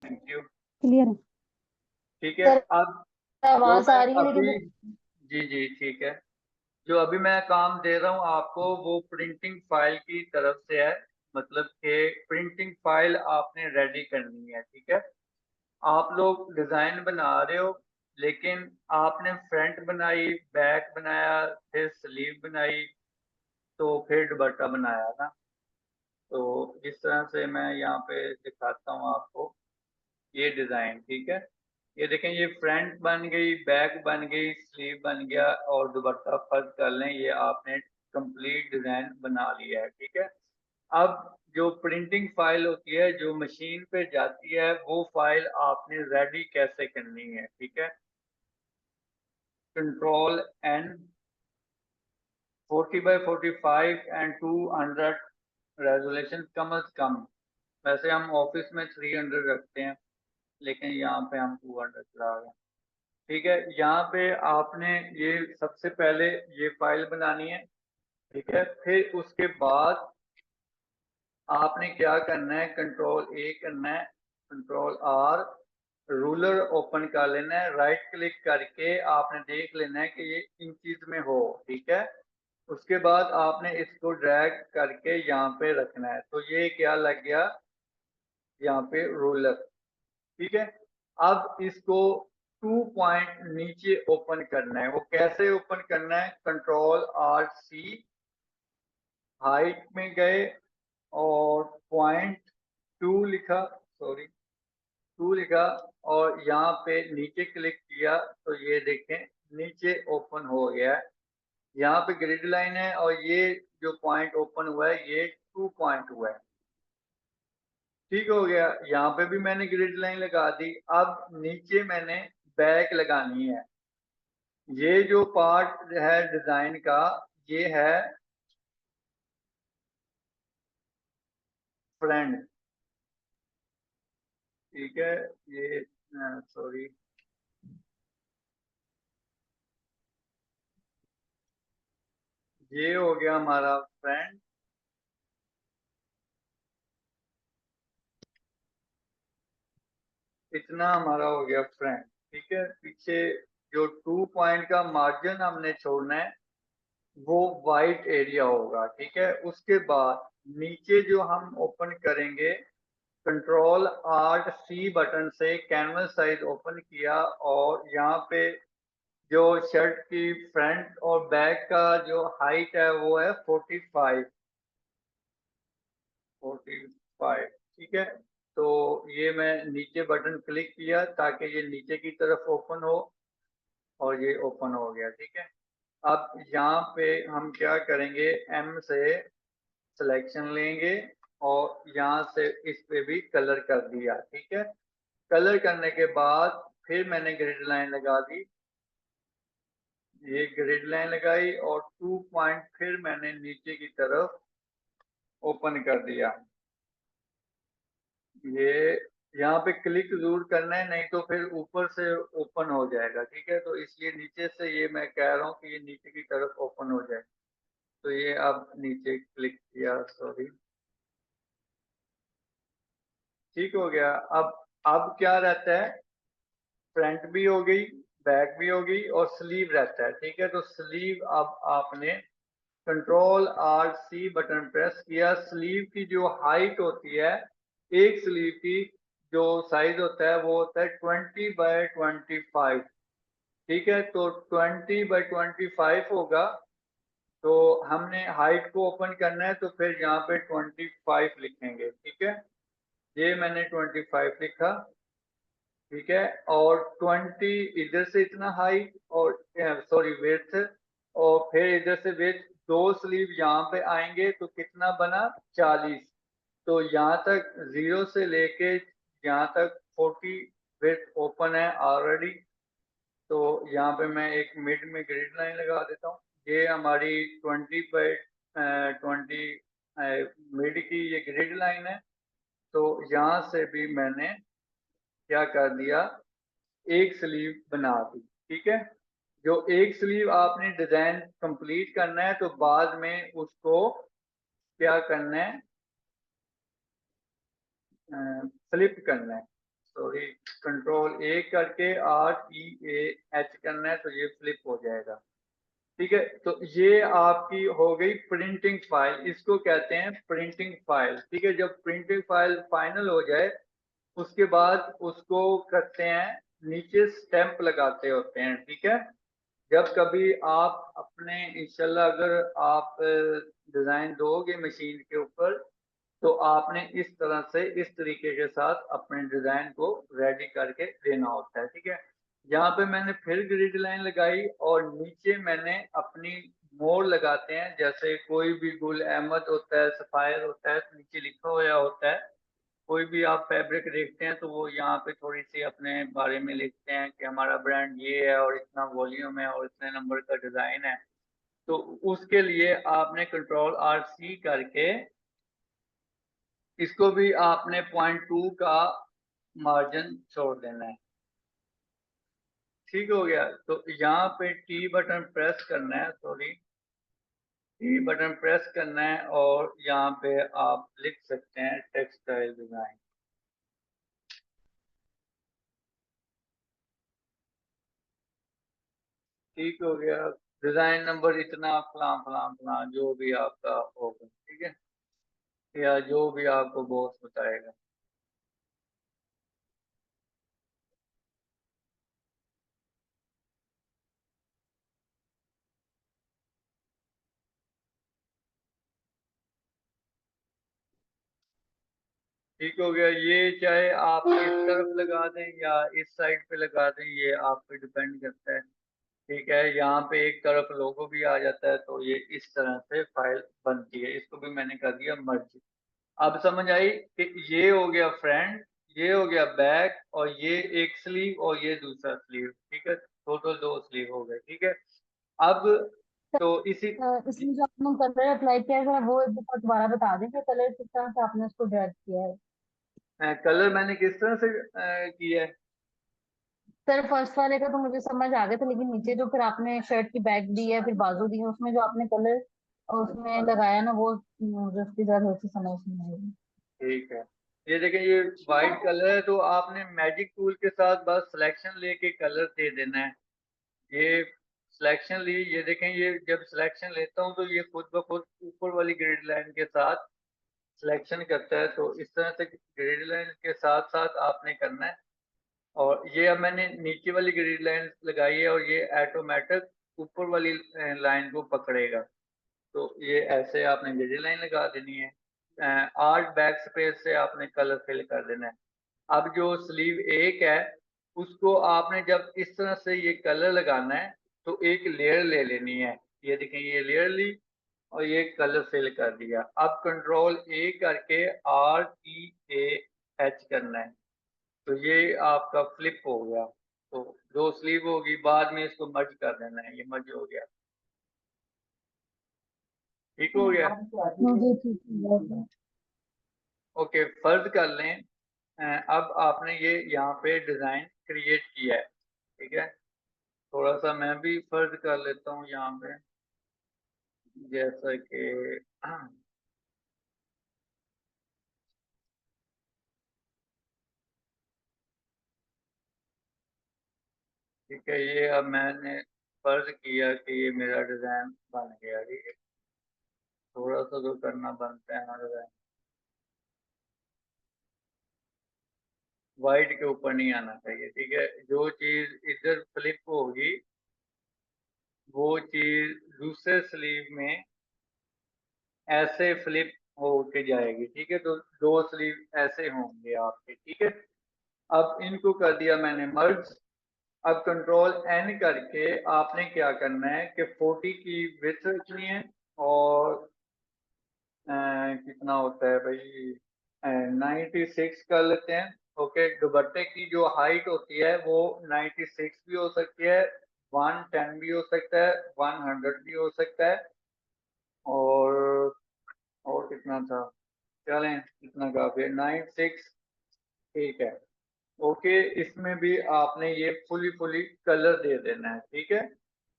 Thank you. Clear है? ठीक है। सर अब जो आवाज मैं आ रही है अभी, लेकिन जी जी ठीक है, जो अभी मैं काम दे रहा हूँ आपको वो प्रिंटिंग फाइल की तरफ से है। मतलब कि प्रिंटिंग फाइल आपने रेडी करनी है। ठीक है। आप लोग डिजाइन बना रहे हो, लेकिन आपने फ्रंट बनाई, बैक बनाया, फिर स्लीव बनाई, तो फिर दुपट्टा बनाया ना। तो जिस तरह से मैं यहाँ पे दिखाता हूँ आपको ये डिजाइन। ठीक है। ये देखें, ये फ्रंट बन गई, बैक बन गई, स्लीव बन गया, और दुपट्टा फर्ज कर लें, ये आपने कंप्लीट डिजाइन बना लिया है। ठीक है। अब जो प्रिंटिंग फाइल होती है जो मशीन पे जाती है, वो फाइल आपने रेडी कैसे करनी है। ठीक है। Control N, 40x45 and 200 resolution कम अज कम। वैसे हम ऑफिस में 300 रखते हैं, लेकिन यहाँ पे हम 200 चला रहे हैं। ठीक है। यहाँ पे आपने ये सबसे पहले ये फाइल बनानी है। ठीक है। फिर उसके बाद आपने क्या करना है, कंट्रोल ए करना है, कंट्रोल आर, रूलर ओपन कर लेना है, राइट क्लिक करके आपने देख लेना है कि ये इंचीज में हो। ठीक है। उसके बाद आपने इसको ड्रैग करके यहाँ पे रखना है, तो ये क्या लग गया यहाँ पे रूलर। ठीक है। अब इसको 2 पॉइंट नीचे ओपन करना है। वो कैसे ओपन करना है, कंट्रोल आर सी, हाइट में गए और .2 लिखा, सॉरी 2 लिखा, और यहाँ पे नीचे क्लिक किया तो ये देखें नीचे ओपन हो गया है। यहाँ पे ग्रिड लाइन है और ये जो पॉइंट ओपन हुआ है ये 2 पॉइंट हुआ है। ठीक हो गया। यहाँ पे भी मैंने ग्रिड लाइन लगा दी। अब नीचे मैंने बैक लगानी है। ये जो पार्ट है डिजाइन का, ये है फ्रंट। ठीक है। ये सॉरी, ये हो गया हमारा फ्रंट। इतना हमारा हो गया फ्रंट। ठीक है। पीछे जो 2 पॉइंट का मार्जिन हमने छोड़ना है वो वाइट एरिया होगा। ठीक है। उसके बाद नीचे जो हम ओपन करेंगे, कंट्रोल आर्ट सी बटन से कैनवस साइज ओपन किया, और यहाँ पे जो शर्ट की फ्रंट और बैक का जो हाइट है वो है 45। ठीक है। तो ये मैं नीचे बटन क्लिक किया ताकि ये नीचे की तरफ ओपन हो, और ये ओपन हो गया। ठीक है। अब यहाँ पे हम क्या करेंगे, एम से सिलेक्शन लेंगे और यहाँ से इस पे भी कलर कर दिया। ठीक है। कलर करने के बाद फिर मैंने ग्रिड लाइन लगा दी, ये ग्रिड लाइन लगाई, और 2 पॉइंट फिर मैंने नीचे की तरफ ओपन कर दिया। ये यहाँ पे क्लिक जरूर करना है, नहीं तो फिर ऊपर से ओपन हो जाएगा। ठीक है। तो इसलिए नीचे से ये मैं कह रहा हूँ कि ये नीचे की तरफ ओपन हो जाए। तो ये अब नीचे क्लिक किया, सॉरी, ठीक हो गया। अब क्या रहता है, फ्रंट भी हो गई, बैक भी हो गई, और स्लीव रहता है। ठीक है। तो स्लीव अब आपने control R C button press किया। स्लीव की जो हाइट होती है, एक स्लीव की जो साइज होता है वो होता है 20x25। ठीक है। तो 20x25 होगा। तो हमने हाइट को ओपन करना है, तो फिर यहाँ पे 25 लिखेंगे। ठीक है। ये मैंने 25 लिखा। ठीक है। और 20 इधर से इतना हाइट, और सॉरी विड्थ, और फिर इधर से विड्थ, दो स्लीव यहाँ पे आएंगे तो कितना बना, 40। तो यहाँ तक 0 से लेके यहाँ तक 40 विड्थ ओपन है ऑलरेडी। तो यहाँ पे मैं एक मिड में ग्रिड लाइन लगा देता हूँ। ये हमारी 20x20 मिड की ये ग्रिड लाइन है। तो यहाँ से भी मैंने क्या कर दिया, एक स्लीव बना दी। ठीक है। जो एक स्लीव आपने डिजाइन कंप्लीट करना है, तो बाद में उसको क्या करना है, फ्लिप करना है। सॉरी, कंट्रोल ए करके REAH करना है तो ये फ्लिप हो जाएगा। ठीक है, तो ये आपकी हो गई प्रिंटिंग फाइल, इसको कहते हैं प्रिंटिंग फाइल। ठीक है, जब प्रिंटिंग फाइल फाइनल हो जाए उसके बाद उसको करते हैं, नीचे स्टैंप लगाते होते हैं। ठीक है, जब कभी आप अपने इंशाल्लाह अगर आप डिजाइन दोगे मशीन के ऊपर तो आपने इस तरह से इस तरीके के साथ अपने डिजाइन को रेडी करके देना होता है। ठीक है, यहाँ पे मैंने फिर ग्रिड लाइन लगाई और नीचे मैंने अपनी मोर लगाते हैं, जैसे कोई भी गुल अहमद होता है, सफायर होता है, तो नीचे लिखा हुआ होता है। कोई भी आप फैब्रिक देखते हैं तो वो यहाँ पे थोड़ी सी अपने बारे में लिखते हैं कि हमारा ब्रांड ये है और इतना वॉल्यूम है और इतने नंबर का डिजाइन है। तो उसके लिए आपने कंट्रोल RC करके इसको भी आपने 0.2 का मार्जिन छोड़ देना है। ठीक हो गया, तो यहाँ पे T बटन प्रेस करना है, सॉरी T बटन प्रेस करना है और यहाँ पे आप लिख सकते हैं टेक्सटाइल डिजाइन। ठीक हो गया, डिजाइन नंबर इतना फलां फलां फलां जो भी आपका होगा। ठीक है, या जो भी आपको बॉस बताएगा। ठीक हो गया, ये चाहे आप इस तरफ लगा दें या इस साइड पे लगा दें, ये आप पे डिपेंड करता है। ठीक है, यहाँ पे एक तरफ लोगो भी आ जाता है तो ये इस तरह से फाइल बनती है। इसको भी मैंने कर दिया मर्ज। अब समझ आई कि ये हो गया फ्रंट, ये हो गया बैक, और ये एक स्लीव और ये दूसरा स्लीव। ठीक है, टोटल 2 स्लीव हो गए। ठीक है, अब तो इसी इसमें जो आपने कलर अप्लाई किया है जरा वो एक दफा दोबारा बता दें कि कलर किस तरह से आपने उसको ड्रैग किया है। कलर मैंने किस तरह से किया है। सर फर्स्ट वाले का तो मुझे समझ आ गया था, लेकिन नीचे जो फिर आपने शर्ट की बैक दी है फिर बाजू दी है उसमें जो आपने कलर उसमें लगाया ना वो मुझे उसकी ज्यादा थोड़ी सी समझ नहीं आई। ठीक है, ये देखें, ये वाइट कलर है तो आपने मैजिक टूल के साथ बस सिलेक्शन लेके कलर दे देना है। ये सिलेक्शन ली, ये देखें, ये जब सिलेक्शन लेता हूँ तो ये खुद ब खुद ऊपर वाली ग्रिड लाइन के साथ सिलेक्शन करता है। तो इस तरह से ग्रिड लाइन के साथ साथ आपने करना है। और ये अब मैंने नीचे वाली ग्रिड लाइन लगाई है और ये ऑटोमेटिक ऊपर वाली लाइन को पकड़ेगा। तो ये ऐसे आपने ग्रिड लाइन लगा देनी है। आर्ट बैक स्पेस से आपने कलर फिल कर देना है। अब जो स्लीव एक है उसको आपने जब इस तरह से ये कलर लगाना है तो एक लेयर ले लेनी है। ये देखें, ये लेयर ली और ये कलर फिल कर दिया। अब कंट्रोल A करके REAH करना है तो ये आपका फ्लिप हो गया। तो 2 स्लीव होगी, बाद में इसको मर्ज कर देना है, ये मर्ज हो गया। ठीक हो गया। जी ठीक है। ओके, फर्ज कर लें अब आपने ये यहाँ पे डिजाइन क्रिएट किया है। ठीक है, थोड़ा सा मैं भी फर्ज कर लेता हूँ यहाँ पे, जैसा कि ठीक है, ये अब मैंने फर्ज किया कि ये मेरा डिजाइन बन गया। ठीक है, थोड़ा सा तो करना बनता है ना डिजाइन, वाइट के ऊपर नहीं आना चाहिए। ठीक है, जो चीज इधर फ्लिप होगी वो चीज दूसरे स्लीव में ऐसे फ्लिप होके जाएगी। ठीक है, तो 2 स्लीव ऐसे होंगे आपके। ठीक है, अब इनको कर दिया मैंने मर्ज। अब कंट्रोल N करके आपने क्या करना है कि 40 की विड्थ रखनी है और कितना होता है भाई, 96 कर लेते हैं। ओके, दुपट्टे की जो हाइट होती है वो 96 भी हो सकती है, 110 भी हो सकता है, 100 भी हो सकता है। और कितना था, चलें इतना काफी है, 96। ठीक है, ओके, इसमें भी आपने ये फुली कलर दे देना है। ठीक है,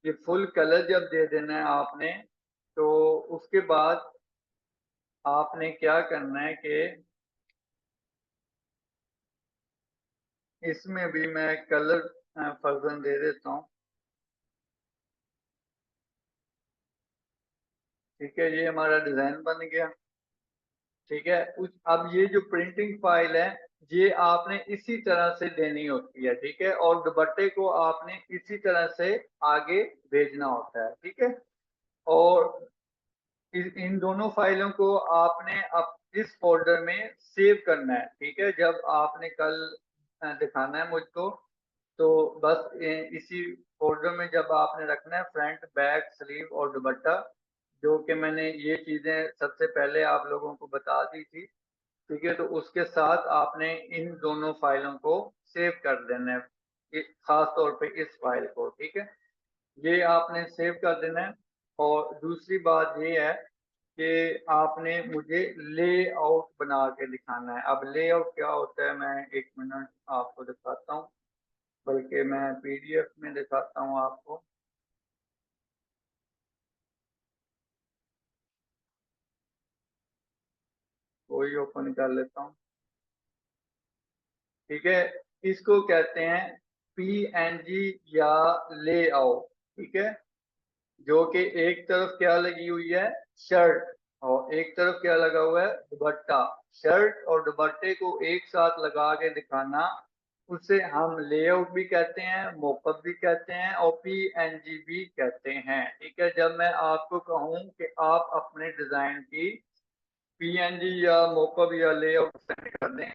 ये फुल कलर जब दे देना है आपने तो उसके बाद आपने क्या करना है कि इसमें भी मैं कलर वर्जन दे देता हूँ। ठीक है, ये हमारा डिजाइन बन गया। ठीक है, अब ये जो प्रिंटिंग फाइल है ये आपने इसी तरह से देनी होती है। ठीक है, और दुपट्टे को आपने इसी तरह से आगे भेजना होता है। ठीक है, और इन दोनों फाइलों को आपने अब इस फोल्डर में सेव करना है। ठीक है, जब आपने कल दिखाना है मुझको, तो बस इसी फोल्डर में जब आपने रखना है फ्रंट, बैक, स्लीव और दुपट्टा, जो कि मैंने ये चीजें सबसे पहले आप लोगों को बता दी थी। ठीक है, तो उसके साथ आपने इन दोनों फाइलों को सेव कर देना है, खास तौर पे इस फाइल को। ठीक है, ये आपने सेव कर देना है। और दूसरी बात ये है कि आपने मुझे लेआउट बना के दिखाना है। अब लेआउट क्या होता है मैं एक मिनट आपको दिखाता हूँ, बल्कि मैं पीडीएफ में दिखाता हूँ आपको। कोई ओपन कर लेता हूँ। ठीक है, इसको कहते हैं पीएनजी या लेआउट। ठीक है, जो कि एक तरफ क्या लगी हुई है, शर्ट, और एक तरफ क्या लगा हुआ है, दुपट्टा। शर्ट और दुपट्टे को एक साथ लगा के दिखाना, उसे हम लेआउट भी कहते हैं, मोकअप भी कहते हैं और पीएनजी भी कहते हैं। ठीक है, जब मैं आपको कहूं कि आप अपने डिजाइन की पीएनजी या मोकअप या लेआउट सेंड कर दें,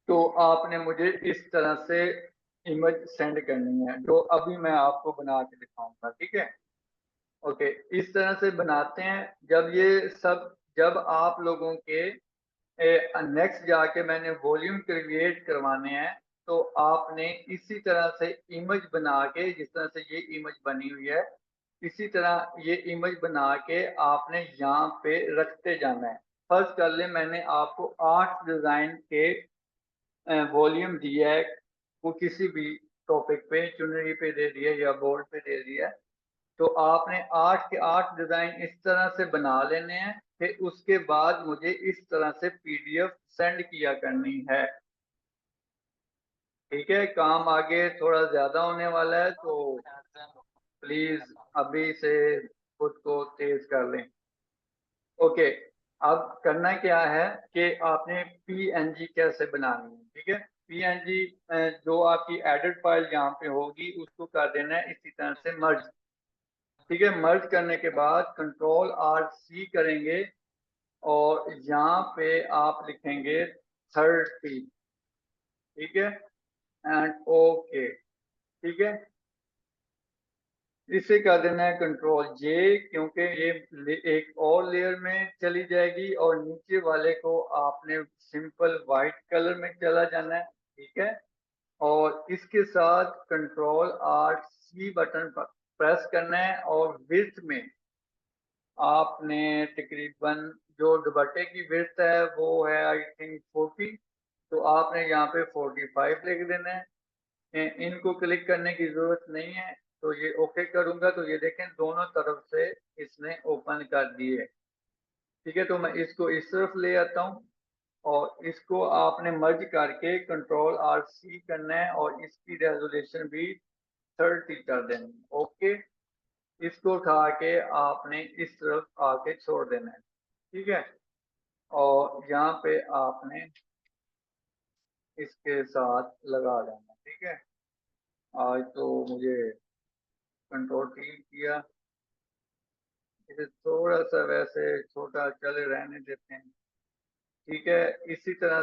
तो आपने मुझे इस तरह से इमेज सेंड करनी है, जो अभी मैं आपको बना के दिखाऊंगा। ठीक है, ओके, इस तरह से बनाते हैं। जब आप लोगों के नेक्स्ट जाके मैंने वॉल्यूम क्रिएट करवाने हैं, तो आपने इसी तरह से इमेज बना के, जिस तरह से ये इमेज बनी हुई है, इसी तरह ये इमेज बना के आपने यहाँ पे रखते जाना है। फर्स्ट कर ले, मैंने आपको 8 डिजाइन के वॉल्यूम दिया है, वो किसी भी टॉपिक पे, चुनरी पे दे दिया या बोर्ड पे दे दिया है। तो आपने 8 के 8 डिजाइन इस तरह से बना लेने हैं। फिर उसके बाद मुझे इस तरह से पीडीएफ सेंड किया करनी है। ठीक है, काम आगे थोड़ा ज्यादा होने वाला है, तो प्लीज अभी से खुद को तेज कर लें। ओके, अब करना क्या है कि आपने पीएनजी कैसे बनानी है। ठीक है, पीएनजी जो आपकी एडिट फाइल यहाँ पे होगी उसको कर देना है इसी तरह से मर्ज। ठीक है, मर्ज करने के बाद कंट्रोल आर सी करेंगे और यहाँ पे आप लिखेंगे 30। ठीक है, एंड ओके। ठीक है, इसे कर देना है कंट्रोल जे, क्योंकि ये एक और लेयर में चली जाएगी और नीचे वाले को आपने सिंपल व्हाइट कलर में चला जाना है। ठीक है, और इसके साथ control R C button press करना है और विड्थ में आपने तकरीबन, जो दुपट्टे की विड्थ है वो है आई थिंक 40, तो आपने यहाँ पे 45 लिख देना है। इनको क्लिक करने की जरूरत नहीं है, तो ये ओके करूंगा तो ये देखें दोनों तरफ से इसने ओपन कर दिए। ठीक है, तो मैं इसको इस तरफ ले आता हूँ और इसको आपने मर्ज करके कंट्रोल आर सी करना है और इसकी रेजोल्यूशन भी 30 कर देनी है। ओके, इसको उठा के आपने इस तरफ आके छोड़ देना है। ठीक है, और यहाँ पे आपने इसके साथ लगा देना। ठीक है, आज तो मुझे कंट्रोल टी किया, इसे थोड़ा सा वैसे छोटा चले रहने देते हैं। ठीक है, इसी तरह